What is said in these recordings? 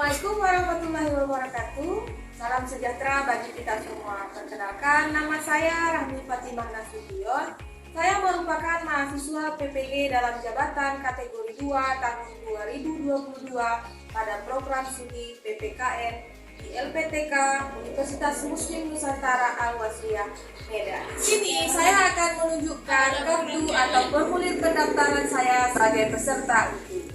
Assalamualaikum warahmatullahi wabarakatuh. Salam sejahtera bagi kita semua. Perkenalkan, nama saya Rahmi Fatimah Nasution. Saya merupakan mahasiswa PPG dalam jabatan kategori 2 tahun 2022 pada program studi PPKN di LPTK Universitas Muslim Nusantara Al-Wasliyah Medan. Di sini saya akan menunjukkan kartu atau formulir pendaftaran saya sebagai peserta uji.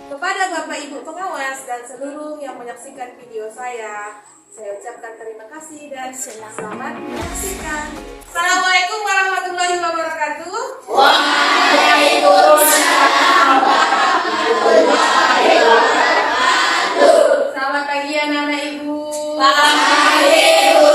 Kepada Bapak Ibu pengawas dan seluruh yang menyaksikan video saya ucapkan terima kasih dan selamat menyaksikan. Assalamualaikum warahmatullahi wabarakatuh. Waalaikumsalam warahmatullahi wabarakatuh. Selamat pagi anak-anak Ibu. Pagi Ibu.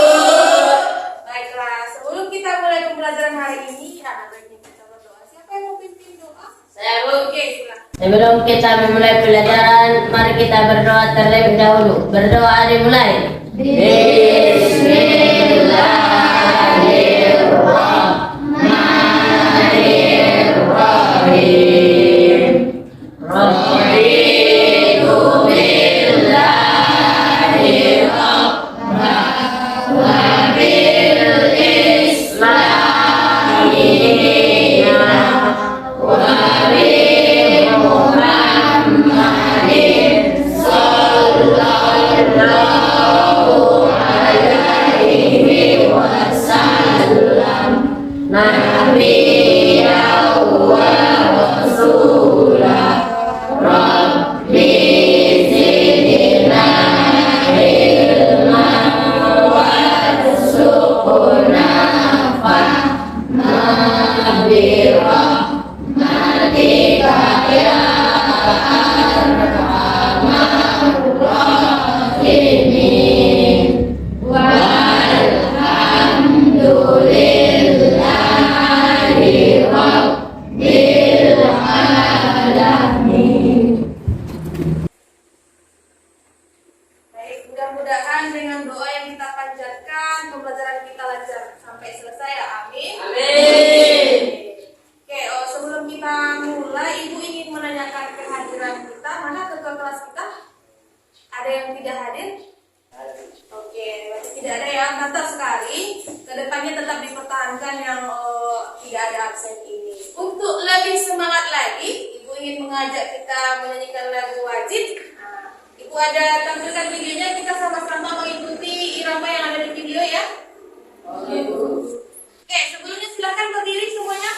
Baiklah, sebelum kita mulai pembelajaran hari ini, baiknya kita berdoa. Siapa yang mau pimpin doa? Saya. Oke, silakan. Sebelum kita memulai pelajaran, mari kita berdoa terlebih dahulu. Berdoa dimulai. Bismillahirrahmanirrahim. Raditu billahi rabban wa bil islami dinan wa mudah-mudahan dengan doa yang kita panjatkan pembelajaran kita lancar sampai selesai ya, amin. Amin. Oke, sebelum kita mulai, Ibu ingin menanyakan kehadiran kita. Mana ketua kelas kita? Ada yang tidak hadir? Oke, berarti tidak ada ya. Mantap sekali. Kedepannya tetap dipertahankan yang tidak ada absen ini. Untuk lebih semangat lagi, Ibu ingin mengajak kita menyanyikan lagu wajib. Ibu ada tampilkan videonya, kita sama-sama mengikuti irama yang ada di video ya. Oke, Bu. Oke, sebelumnya silakan berdiri semuanya.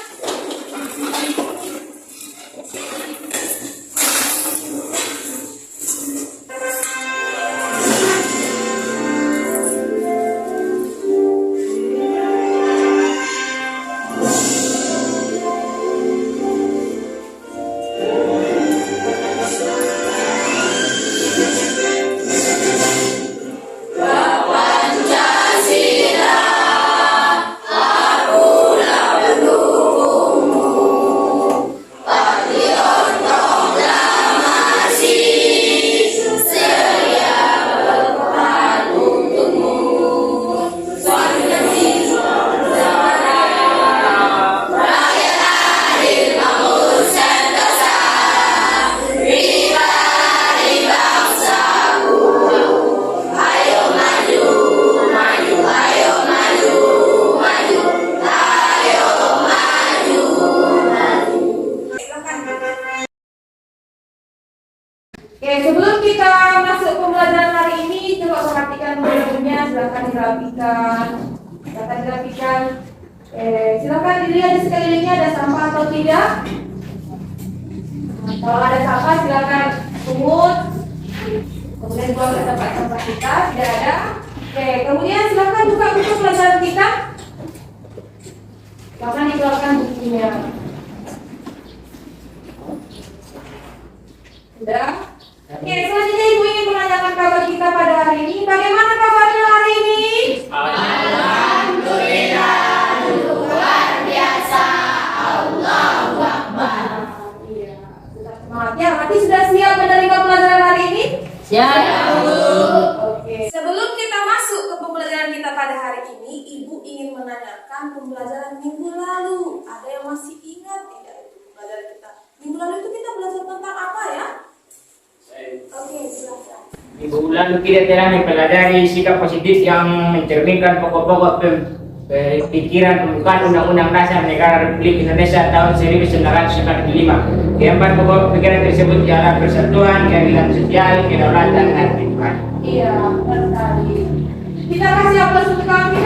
Oke, sebelum kita masuk pembelajaran hari ini, coba perhatikan bukunya, silakan dirapikan. Silakan dilihat di sekelilingnya ada sampah atau tidak. Kalau ada sampah, silakan pungut. Kemudian buang ke tempat sampah kita, tidak ada. Oke, kemudian silakan buka buku pelajaran kita. Silakan dikeluarkan bukunya. Sudah. Oke, selanjutnya Ibu ingin menanyakan kabar kita pada hari ini. Bagaimana kabarnya hari ini? Alhamdulillah, luar biasa. Allahu Akbar. Iya, sudah semangat ya. Berarti sudah siap menerima pelajaran hari ini? Siap, Bu. Oke. Sebelum kita masuk ke pembelajaran kita pada hari ini, Ibu ingin menanyakan pembelajaran minggu lalu. Ada yang masih ingat tidak itu pembelajaran kita? Minggu lalu itu kita belajar tentang apa ya? Oke, silakan. Minggu lalu kita telah mempelajari sikap positif yang mencerminkan pokok-pokok pikiran pembukaan Undang-Undang Dasar Negara Republik Indonesia tahun 1945. Keempat pokok pikiran tersebut ialah persatuan, keadilan sosial, kedaulatan, dan kehidupan. Iya, benar sekali. Kita kasih aplaus untuk kami.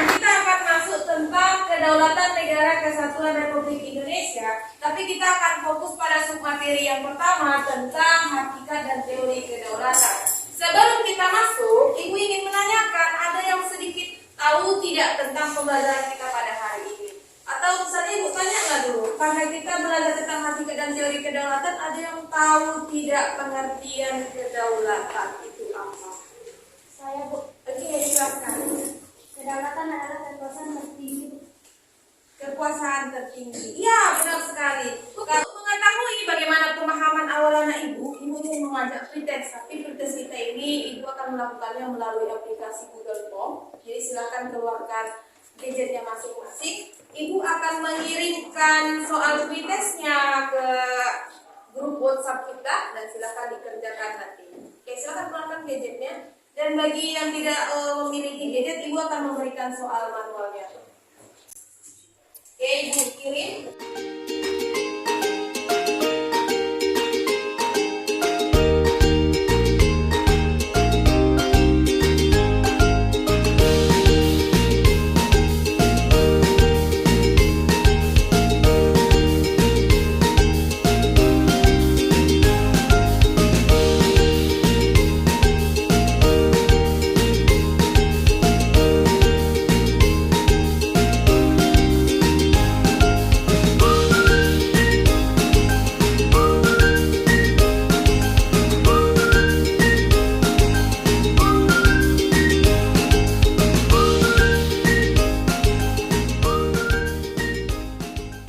Kita akan masuk tentang kedaulatan negara kesatuan Republik Indonesia, tapi kita akan fokus pada submateri yang pertama tentang hakikat dan teori kedaulatan. Sebelum kita masuk, Ibu ingin menanyakan, ada yang sedikit tahu tidak tentang pembelajaran kita pada hari ini? Atau misalnya Ibu tanya nggak dulu, karena kita belajar tentang hakikat dan teori kedaulatan, ada yang tahu tidak pengertian kedaulatan itu apa? Saya, Bu. Oke, silakan. Kedaulatan adalah kekuasaan tertinggi. Kekuasaan tertinggi. Iya, benar sekali. Kalau mengetahui bagaimana pemahaman awal anak Ibu ingin mengajak pretest. Tapi pretest kita ini Ibu akan melakukannya melalui aplikasi Google Form. Jadi silakan keluarkan gadgetnya masing-masing. Ibu akan mengirimkan soal pretestnya ke grup WhatsApp kita dan silakan dikerjakan nanti. Oke, silakan keluarkan gadgetnya. Dan bagi yang tidak memiliki gadget, Ibu akan memberikan soal manualnya. Oke, Ibu kirim.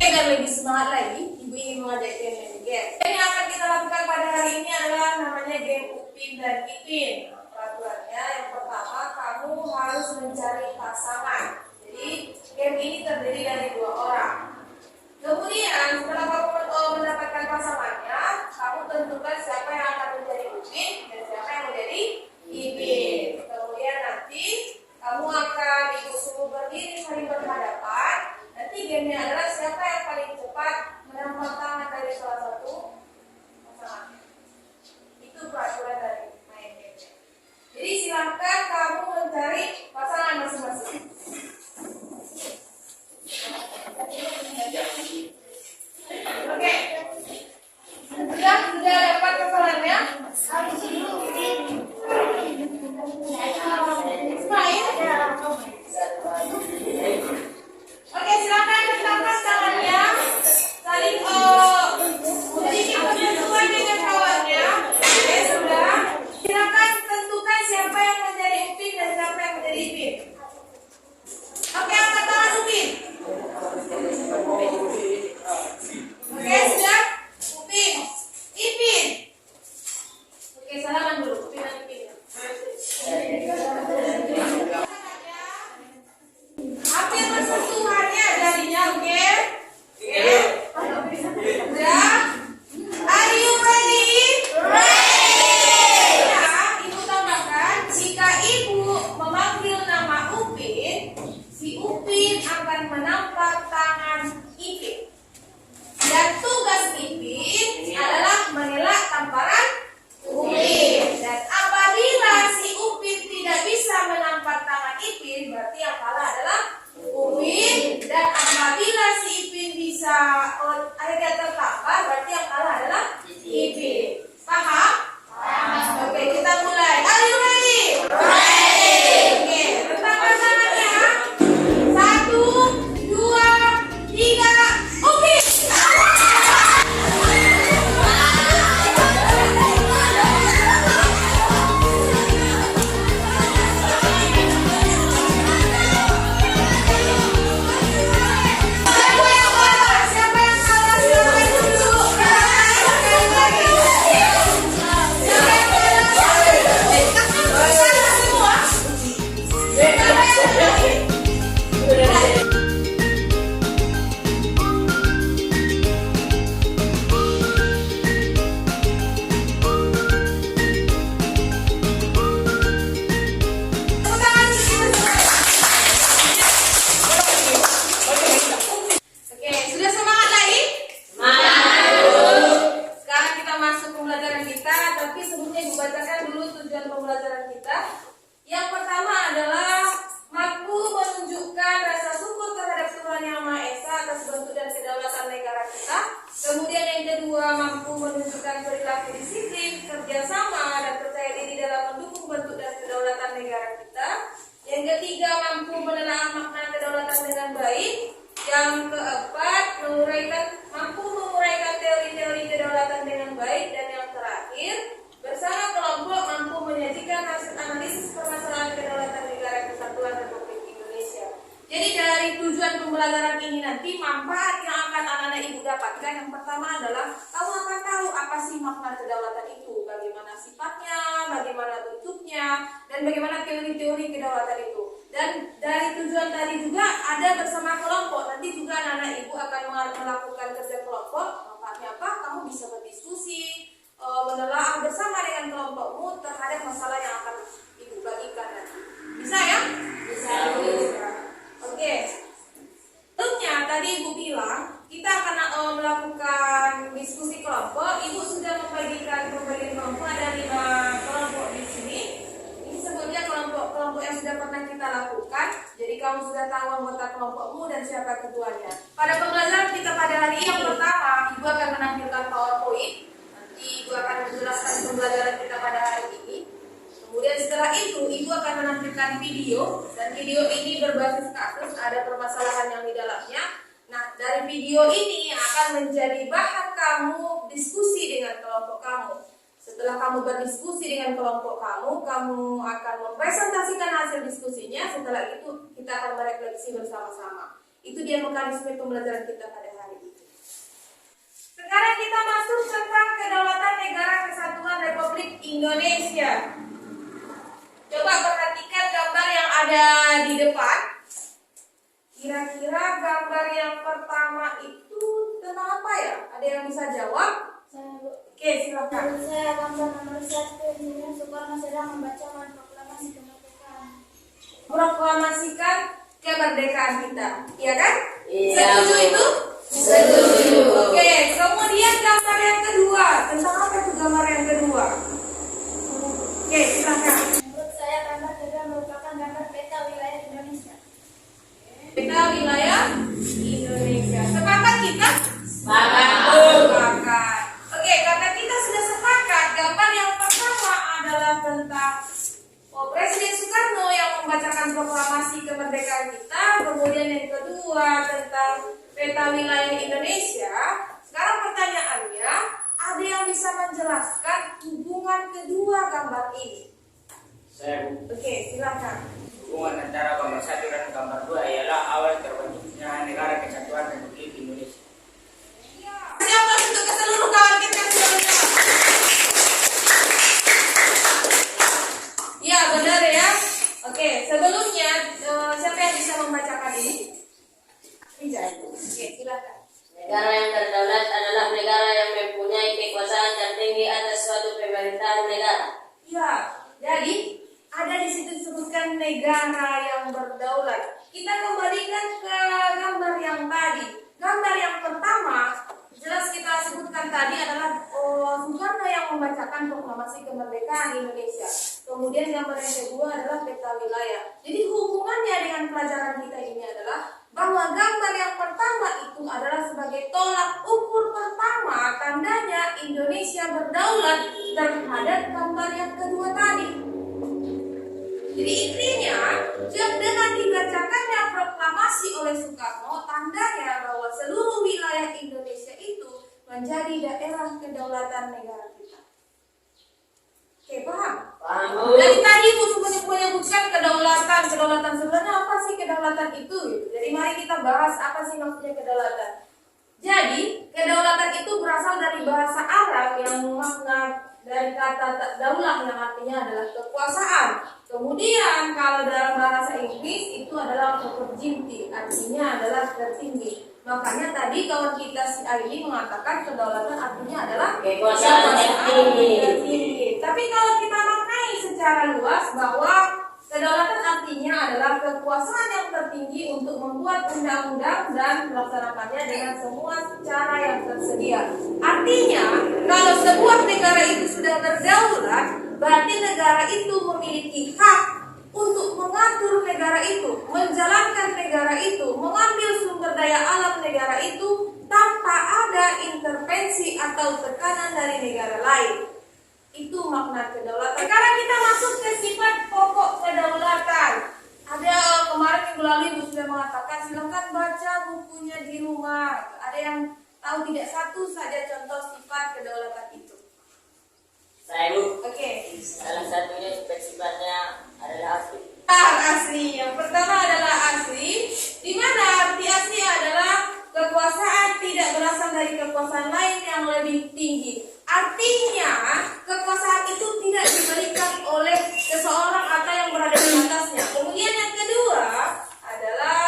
Agar lebih semangat lagi, Ibu ingin mengajak kalian main game. Yang akan kita lakukan pada hari ini adalah namanya game Upin dan Ipin. Peraturannya yang pertama, kamu harus mencari pasangan. Jadi game ini terdiri dari 2 orang. Kemudian setelah kamu mendapatkan pasangannya, kamu tentukan siapa yang akan menjadi Upin dan siapa yang menjadi Ipin. Kemudian nanti kamu akan Ibu suruh berdiri saling berhadapan. Nanti gamenya adalah siapa yang paling cepat menampar tangan dari salah satu pasangan. Itu peraturan dari main gamenya. Jadi silakan kamu mencari pasangan masing-masing. Oke. Sudah dapat pasangannya? Ismail? Oke, silakan letakkan tangannya, saling memiliki persentuhan dengan kawannya. Oke, sudah. Silakan tentukan siapa yang menjadi Upin dan siapa yang menjadi Ipin. Oke, angkat tangan Upin. Oke, sudah. Upin, Ipin. Oke, salaman dulu. Upin dan Ipin. Hampir bersentuhannya jadinya, oke? Udah? Are you ready? Ya, Ibu tambahkan, jika Ibu memanggil nama Upin, si Upin akan menampar tangan Ipin. Dan tugas Ipin adalah mengelak tamparan Upin. Dan apabila si Upin tidak bisa menampar tangan Ipin, berarti yang kalah adalah Upin. Dan apabila si Ipin bisa akhirnya tertampar, berarti yang kalah adalah Ipin. Paham? Paham. Oke, kita mulai. Are you ready? Ready. Oke, rentangkan tangannya. 1, 2, kita. Kemudian yang kedua, mampu menunjukkan perilaku disiplin, kerjasama, dan percaya diri dalam mendukung bentuk dan kedaulatan negara kita. Yang ketiga, mampu menelaah makna kedaulatan dengan baik. Yang keempat, mampu menguraikan teori-teori kedaulatan dengan baik. Dan yang terakhir, bersama kelompok mampu menyajikan hasil analisis permasalahan kedaulatan negara kesatuan Republik Indonesia. Jadi dari tujuan pembelajaran ini nanti manfaat yang akan anak-anak ibu dapatkan yang pertama adalah kamu akan tahu apa sih makna kedaulatan itu, bagaimana sifatnya, bagaimana bentuknya, dan bagaimana teori-teori kedaulatan itu. Dan dari tujuan tadi juga ada bersama kelompok. Nanti juga anak-anak ibu akan melakukan kerja kelompok. Manfaatnya apa? Kamu bisa berdiskusi, menelaah bersama dengan kelompokmu terhadap masalah yang akan ibu bagikan nanti. Bisa ya? Bisa. Oke. Tentunya tadi ibu bilang kita akan melakukan diskusi kelompok. Ibu sudah membagikan kelompok, ada 5 kelompok di sini. Ini sebelumnya kelompok yang sudah pernah kita lakukan. Jadi kamu sudah tahu anggota kelompokmu dan siapa ketuanya. Pada pembelajaran kita pada hari yang pertama, ibu akan menampilkan PowerPoint. Nanti ibu akan menjelaskan pembelajaran kita pada hari ini. Kemudian setelah itu ibu akan menampilkan video, dan video ini berbasis kasus, ada permasalahan yang di dalamnya. Nah, dari video ini akan menjadi bahan kamu diskusi dengan kelompok kamu. Setelah kamu berdiskusi dengan kelompok kamu akan mempresentasikan hasil diskusinya. Setelah itu kita akan merefleksi bersama-sama. Itu dia mekanisme pembelajaran kita pada hari ini. Sekarang kita masuk tentang kedaulatan negara kesatuan Republik Indonesia. Coba perhatikan gambar yang ada di depan. Kira-kira gambar yang pertama itu tentang apa ya? Ada yang bisa jawab? Saya, Bu. Oke, silakan. Menurut saya gambar nomor 1 Insinyur Soekarno sedang membacakan proklamasi kemerdekaan. Proklamasikan kemerdekaan kita, iya kan? Iya, Setuju Bu. itu? Setuju. Oke, kemudian gambar yang kedua. Tentang apa itu gambar yang kedua? Oke, silakan. Menurut saya gambar kedua merupakan gambar peta wilayah Indonesia. Peta wilayah Indonesia. Sepakat kita? Sepakat. Sepakat. Oke, karena kita sudah sepakat, gambar yang pertama adalah tentang Presiden Soekarno yang membacakan proklamasi kemerdekaan kita. Kemudian yang kedua tentang peta wilayah Indonesia. Sekarang pertanyaannya, ada yang bisa menjelaskan hubungan kedua gambar ini? Saya Oke, silakan. hubungan antara gambar 1 dan gambar 2 ialah awal terbentuknya negara kesatuan Republik Indonesia. Siapa untuk ke seluruh kawan kita yang sudah menjawab? Ya, benar ya. Oke, sebelumnya siapa yang bisa membacakan ini? Rizal. Oke, silakan. Negara yang berdaulat adalah negara yang mempunyai kekuasaan tertinggi atas suatu pemerintahan negara. Ya, jadi ada di situ disebutkan negara yang berdaulat. Kita kembalikan ke gambar yang tadi. Gambar yang pertama, jelas kita sebutkan tadi adalah Soekarno yang membacakan proklamasi kemerdekaan Indonesia. Kemudian gambar yang kedua adalah peta wilayah. Jadi hubungannya dengan pelajaran kita ini adalah bahwa gambar yang pertama itu adalah sebagai tolak ukur pertama tandanya Indonesia berdaulat terhadap gambar yang kedua tadi. Jadi intinya, dengan dibacakannya proklamasi oleh Soekarno, tandanya bahwa seluruh wilayah Indonesia itu menjadi daerah kedaulatan negara kita. Oke, paham? Paham, Bu? Dari tadi Bu menyebutkan kedaulatan sebenarnya apa sih kedaulatan itu? Jadi mari kita bahas apa sih maksudnya kedaulatan. Jadi kedaulatan itu berasal dari bahasa Arab yang makna dari kata daulah yang artinya adalah kekuasaan. Kemudian kalau dalam bahasa Inggris itu adalah sovereignty, artinya adalah tertinggi. Makanya tadi kawan kita si Aili mengatakan kedaulatan artinya adalah Kekuasaan tertinggi. Tapi kalau kita maknai secara luas bahwa kedaulatan artinya adalah kekuasaan yang tertinggi untuk membuat undang-undang dan melaksanakannya dengan semua cara yang tersedia. Artinya, kalau sebuah negara itu sudah berdaulat, berarti negara itu memiliki hak untuk mengatur negara itu, menjalankan negara itu, mengambil sumber daya alam negara itu tanpa ada atau tekanan dari negara lain. Itu makna kedaulatan. Sekarang kita masuk ke sifat pokok kedaulatan. Ada kemarin minggu lalu Ibu sudah mengatakan silakan baca bukunya di rumah. Ada yang tahu tidak satu saja contoh sifat kedaulatan itu? Saya Bu. Oke. Salah satunya sifatnya adalah asli. Asli. Yang pertama adalah asli. Di mana arti asli adalah kekuasaan tidak berasal dari kekuasaan lain yang lebih tinggi. Artinya kekuasaan itu tidak diberikan oleh seseorang atau yang berada di atasnya. Kemudian yang kedua adalah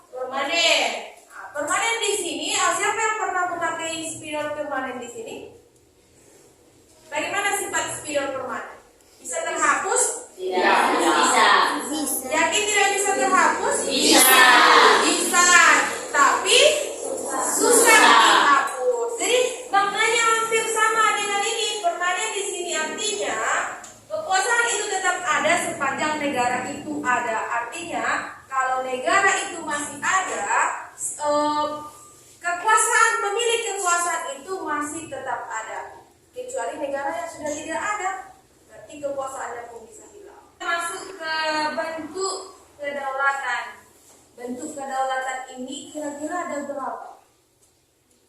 permanen. Nah, permanen di sini, siapa yang pernah memakai spidol permanen di sini? Bagaimana sifat spidol permanen? Bisa terhapus? Tidak. Bisa. Yakin tidak bisa terhapus? Bisa. Bisa. Tapi susah dihapus. Jadi maknanya hampir sama dengan ini. Permanen di sini artinya kekuasaan itu tetap ada sepanjang negara itu ada. Artinya kalau negara itu masih ada, kekuasaan pemilik kekuasaan itu masih tetap ada. Kecuali negara yang sudah tidak ada, berarti kekuasaannya pun bisa hilang. Masuk ke bentuk kedaulatan. Bentuk kedaulatan ini kira-kira ada berapa?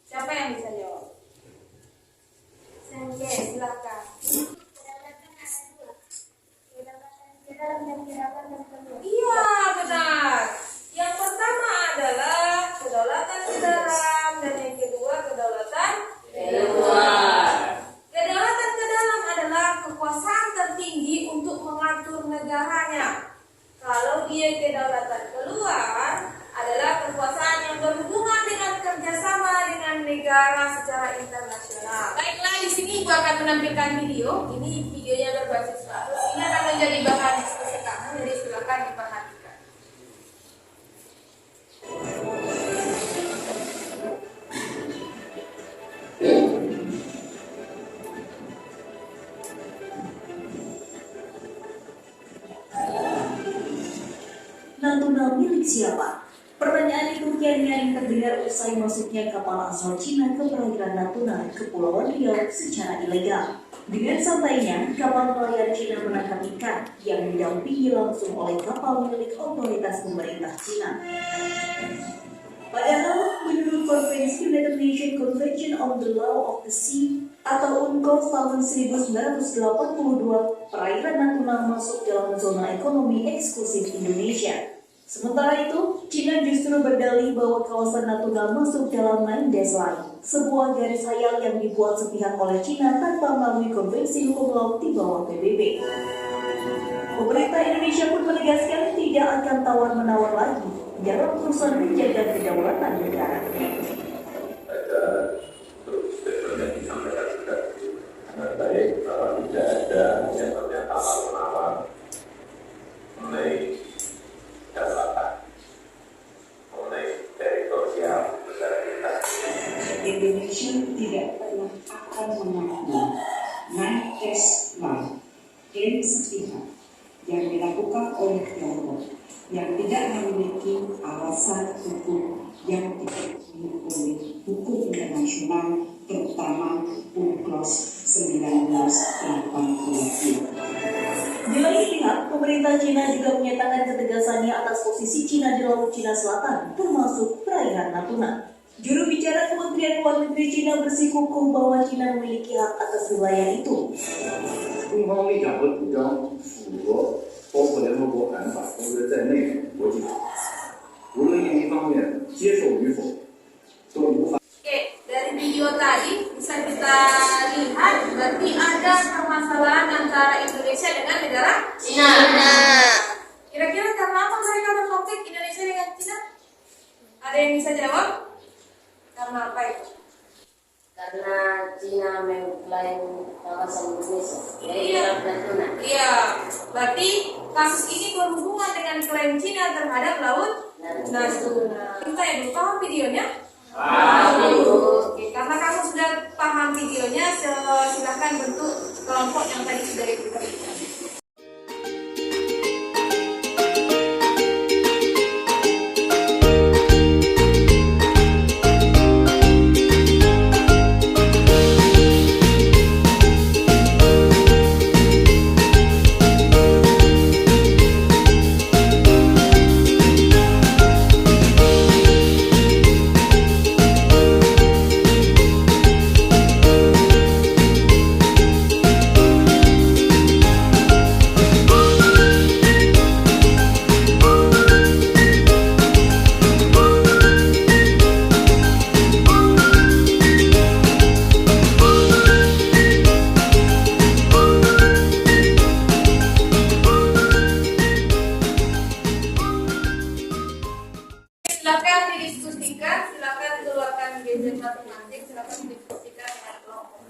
Siapa yang bisa jawab? Oke, silakan. Kedaulatan ada dua. Kedaulatan ke dalam dan kedaulatan keluar. Iya, benar. Yang pertama adalah kedaulatan ke dalam dan yang kedua kedaulatan Keluar. Kedaulatan ke dalam adalah kekuasaan tertinggi untuk mengatur negaranya. Kalau dia kedaulatan keluar adalah kekuasaan yang berhubungan dengan kerjasama dengan negara secara internasional. Baiklah, di sini Ibu akan menampilkan video. Ini videonya berbasis baru. Ini akan menjadi bahan diskusi kami, jadi silakan diperhatikan. Natuna milik siapa? Pertanyaan itu kian nyaring terdengar usai masuknya kapal asal Cina ke perairan Natuna, Kepulauan Riau secara ilegal. Dengan santainya, kapal nelayan Cina menangkap ikan yang didampingi langsung oleh kapal milik otoritas pemerintah Cina. Padahal, menurut Konvensi United Nations Convention on the Law of the Sea atau UNCLOS tahun 1982, perairan Natuna masuk dalam zona ekonomi eksklusif Indonesia. Sementara itu, Cina justru berdalih bahwa kawasan Natuna masuk dalam Landes Line, sebuah garis hayal yang dibuat sepihak oleh Cina tanpa melalui konvensi hukum laut di bawah PBB. Pemerintah Indonesia pun menegaskan tidak akan tawar-menawar lagi dalam urusan menjaga kedaulatan negara. Ada terus statement yang disampaikan juga sangat baik bahwa tidak ada yang namanya tawar-menawar mengenai kedaulatan, mengenai teritorial negara kita. Indonesia tidak pernah akan mengakui Landes Line, klaim sepihak yang dilakukan oleh Tiongkok yang tidak memiliki alasan hukum yang diakui oleh hukum internasional, terutama UNCLOS 1982. Di lain pihak, pemerintah Cina juga menyatakan ketegasannya atas posisi Cina di Laut Cina Selatan, termasuk perairan Natuna. Juru bicara Kementerian Luar Negeri Cina bersikukuh bahwa Cina memiliki hak atas wilayah itu. 中方立场和主张符合包括联合国宪法公约在内的国际法，无论另一方面接受与否，都无法。 Oke, dari video tadi bisa kita lihat berarti ada permasalahan antara Indonesia dengan negara Cina. Kira-kira karena apa mereka berkonflik Indonesia dengan Cina? Ada yang bisa jawab? Karena apa itu? Karena Cina mengklaim kawasan Indonesia, yaitu Iya. Laut Natuna. Iya, berarti kasus ini berhubungan dengan klaim Cina terhadap Laut Natuna. Kita ya dulu paham videonya? Oke, karena kamu sudah paham videonya, silahkan bentuk kelompok yang tadi sudah diberikan. didiskusikan, silakan keluarkan gadget masing-masing, silakan didiskusikan dengan kelompok.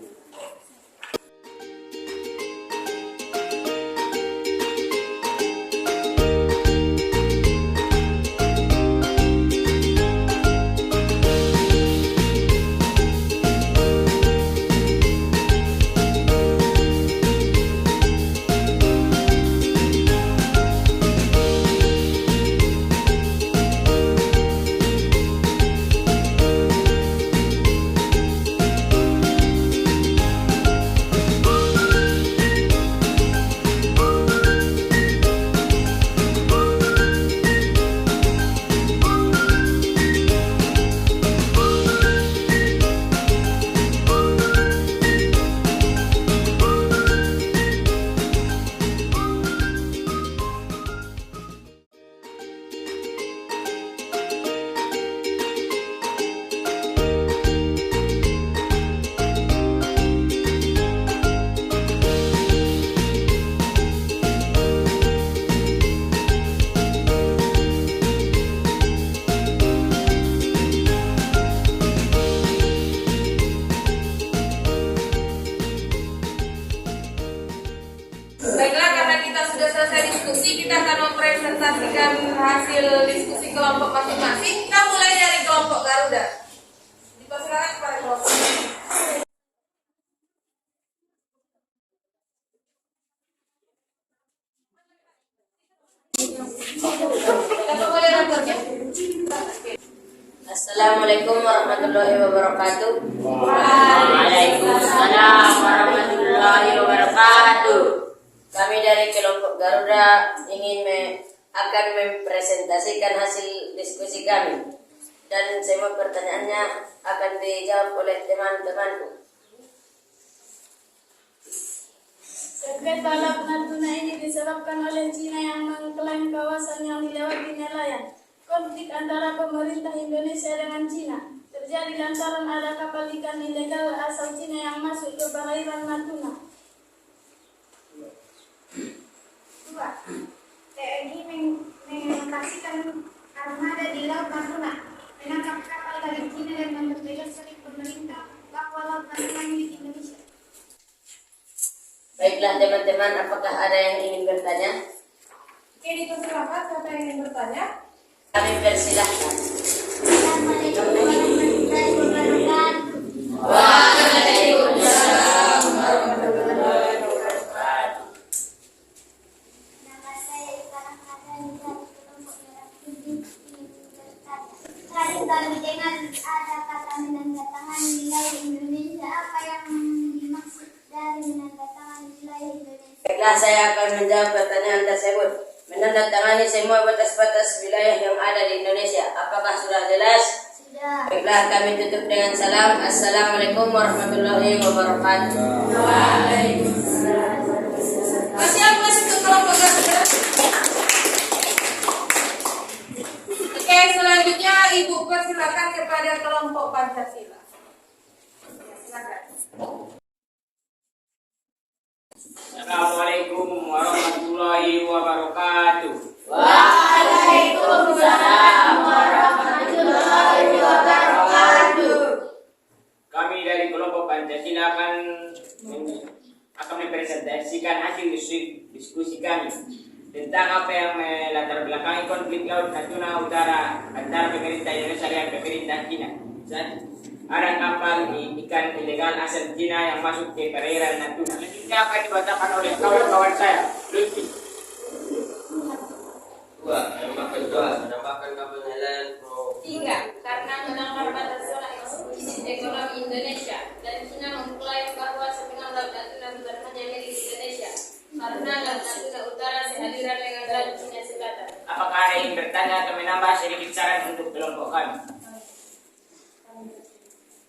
Baiklah, karena kita sudah selesai diskusi, kita akan mempresentasikan hasil diskusi kelompok masing-masing. Kita mulai dari kelompok Garuda. Dipersilakan kepada kelompok. Kita mulai raportnya. Assalamualaikum warahmatullahi wabarakatuh. Waalaikumsalam warahmatullahi wabarakatuh. Kami dari kelompok Garuda akan mempresentasikan hasil diskusi kami, dan semua pertanyaannya akan dijawab oleh teman-temanku. Sengketa Laut Natuna ini disebabkan oleh Cina yang mengklaim kawasan yang dilewati nelayan. Konflik antara pemerintah Indonesia dengan Cina terjadi lantaran ada kapal ikan ilegal asal Cina yang masuk ke perairan Natuna. 2. TNI mengoperasikan armada di Laut Natuna, menangkap kapal dari Cina dan membebaskan pemerintah bahwa Laut Natuna milik Indonesia. Baiklah teman-teman, apakah ada yang ingin bertanya? Oke, dipersilakan siapa yang ingin bertanya. Kami persilahkan. Assalamualaikum warahmatullahi wabarakatuh. Waalaikumsalam warahmatullahi wabarakatuh. Nama saya Ifarah Hadani dari kelompok Merah Putih ingin bertanya. Tadi kami dengar ada kata menandatangani wilayah Indonesia. Apa yang dimaksud dari menandatangani wilayah Indonesia? Baiklah, saya akan menjawab pertanyaan tersebut. Menandatangani semua batas-batas wilayah yang ada di Indonesia. Apakah sudah jelas? Sudah. Baiklah, kami tutup dengan salam. Assalamualaikum warahmatullahi wabarakatuh. Waalaikumsalam. Masih untuk kelompok Garuda. Oke, selanjutnya Ibu persilakan kepada kelompok Pancasila. Silakan. Assalamualaikum warahmatullahi wabarakatuh. Waalaikumsalam warahmatullahi wabarakatuh. Kami dari kelompok Pancasila akan mempresentasikan hasil diskusi kami tentang apa yang melatar belakangi konflik Laut Natuna Utara antara pemerintah Indonesia dan pemerintah Cina. Ada kapal ikan ilegal asal Cina yang masuk ke perairan Natuna. Selanjutnya akan dibacakan oleh kawan-kawan saya, Lutfi. 2. Menambahkan kapal nelayan pro. 3. Karena melanggar batas zona eksklusif ekonomi Indonesia dan Cina mengklaim bahwa sepinggan Laut Natuna bukan hanya milik Indonesia, karena Laut Natuna Utara sealiran dengan Laut Cina Selatan. Apakah ada yang bertanya atau menambah sedikit saran untuk kelompok kami?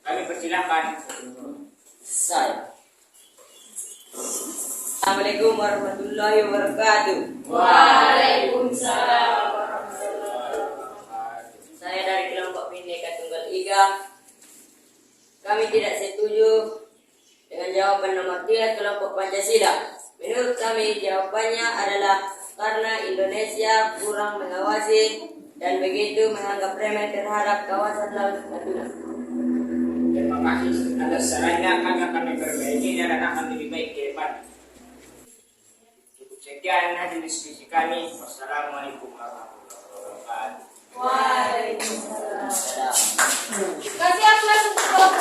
Kami persilakan. Saya. Assalamualaikum warahmatullahi wabarakatuh. Waalaikumsalam warahmatullahi wabarakatuh. Saya dari kelompok Bhinneka Tunggal Ika. Kami tidak setuju dengan jawaban nomor 3 kelompok Pancasila. Menurut kami jawabannya adalah karena Indonesia kurang mengawasi dan begitu menganggap remeh terhadap kawasan Laut Natuna. Terima kasih atas sarannya, akan memperbaiki dan akan lebih baik ke depan. Cukup sekian hasil diskusi kami. Wassalamualaikum warahmatullahi wabarakatuh. Waalaikumsalam. Kasih aplaus untuk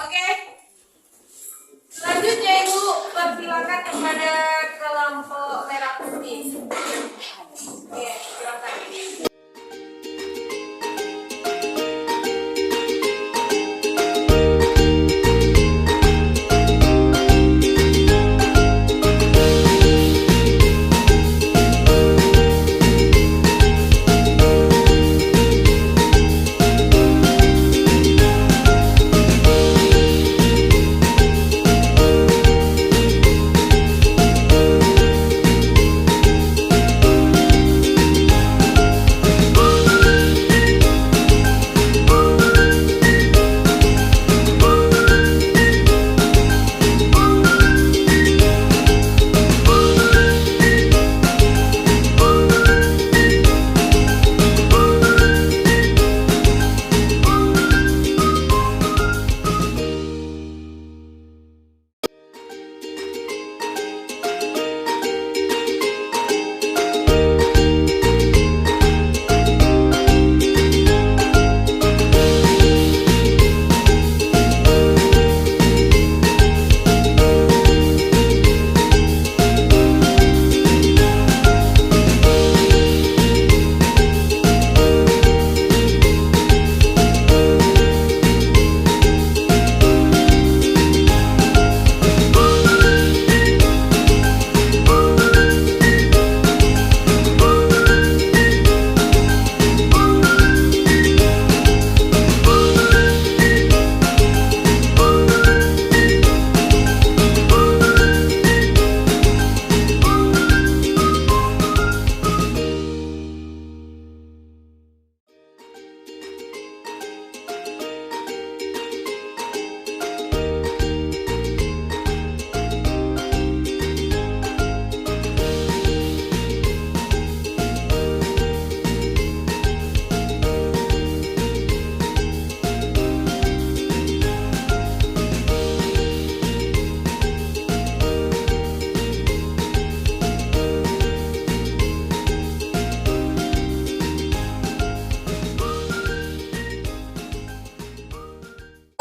Oke. Selanjutnya Ibu persilakan kepada kelompok merah putih. Oke, silakan.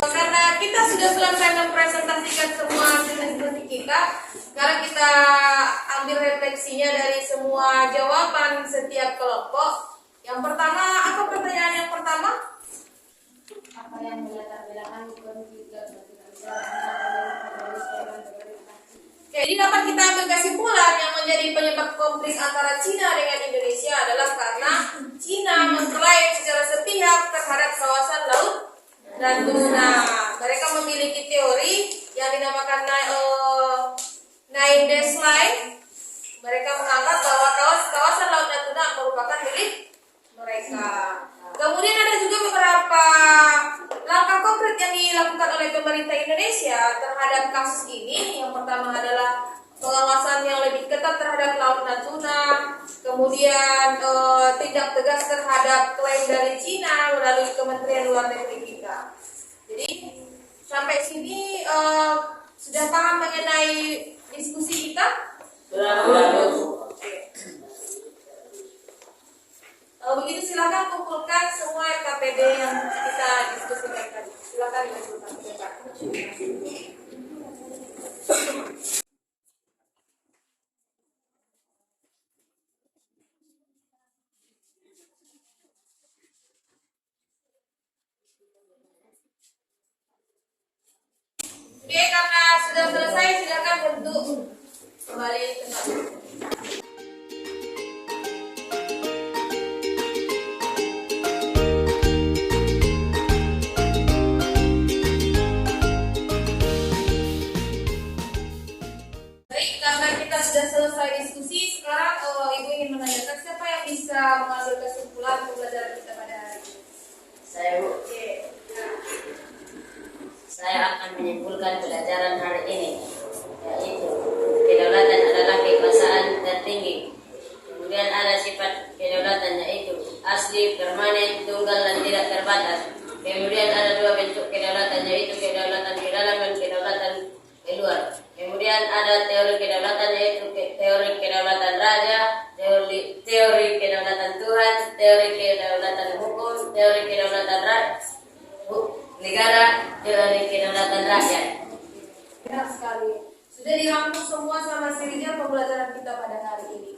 Karena kita sudah selesai mempresentasikan semua hasil diskusi kita, sekarang kita ambil refleksinya dari semua jawaban setiap kelompok. Yang pertama, apa pertanyaan yang pertama? Apa yang melatar belakang konflik Oke, jadi dapat kita ambil kesimpulan yang menjadi penyebab konflik antara Cina dengan Indonesia adalah karena Cina mengklaim secara sepihak terhadap kawasan Laut Natuna. Mereka memiliki teori yang dinamakan Nine Dash Line. Mereka menganggap bahwa kawasan Laut Natuna merupakan milik mereka. Kemudian ada juga beberapa langkah konkret yang dilakukan oleh pemerintah Indonesia terhadap kasus ini. Yang pertama adalah pengawasan yang lebih ketat terhadap Laut Natuna, kemudian tindak tegas terhadap klaim dari Cina melalui Kementerian Luar Negeri kita. Jadi sampai sini sudah paham mengenai diskusi kita? Oke. Kalau begitu silakan kumpulkan semua RKPD yang kita diskusikan tadi. Silakan dikumpulkan. Oke, karena sudah selesai, silakan bentuk kembali tempat. Baik, karena kita sudah selesai diskusi, sekarang Ibu ingin menanyakan siapa yang bisa mengambil kesimpulan pembelajaran kita pada hari ini? Saya, Bu. Oke. Saya akan menyimpulkan pelajaran hari ini, yaitu kedaulatan adalah kekuasaan tertinggi. Kemudian ada sifat kedaulatan yaitu asli, permanen, tunggal, dan tidak terbatas. Kemudian ada dua bentuk kedaulatan yaitu kedaulatan ke dalam dan kedaulatan keluar. Kemudian ada teori kedaulatan yaitu teori kedaulatan raja, teori kedaulatan Tuhan, teori kedaulatan hukum, teori kedaulatan negara, teori kedaulatan rakyat. Benar sekali. Sudah dirangkum semua sama serinya pembelajaran kita pada hari ini.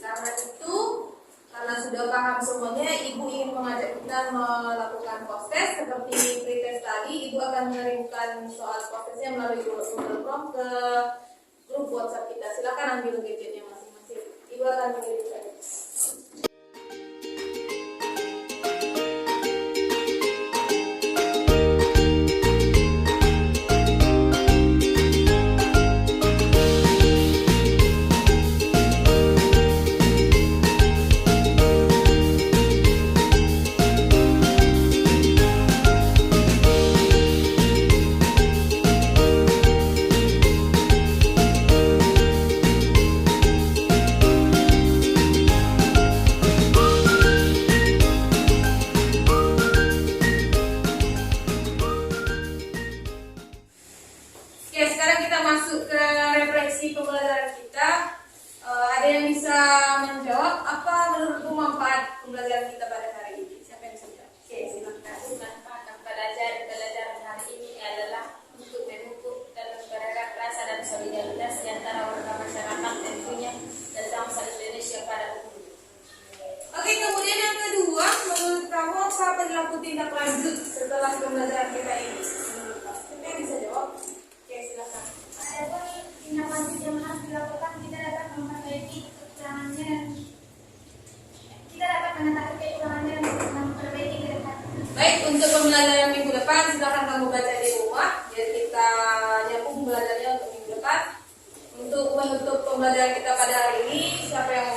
Karena sudah paham semuanya, Ibu ingin mengajak kita melakukan post test seperti pretest tadi. Ibu akan mengirimkan soal post testnya melalui Google Form ke grup WhatsApp kita. Silakan ambil gadgetnya masing-masing. Ibu akan mengirimkan. Oke, sekarang kita masuk ke refleksi pembelajaran kita. Ada yang bisa menjawab apa menurutmu manfaat pembelajaran kita pada hari ini? Siapa yang bisa jawab? Oke, silakan. Manfaat pelajaran hari ini adalah untuk memupuk dan mempererat rasa dan solidaritas di antara warga masyarakat tentunya dan bangsa Indonesia pada umumnya. Oke, kemudian yang kedua, menurut kamu apa perilaku tindak lanjut setelah pembelajaran kita ini? Menurut kamu, siapa yang bisa jawab? Oke, silakan. Adapun tindak lanjut yang harus dilakukan, kita dapat memperbaiki kekurangannya dan kita dapat mengetahui kekurangannya dan memperbaiki ke depan. Baik, untuk pembelajaran minggu depan silakan kamu baca di rumah biar kita nyambung belajarnya untuk minggu depan. Untuk menutup pembelajaran kita pada hari ini, siapa yang mau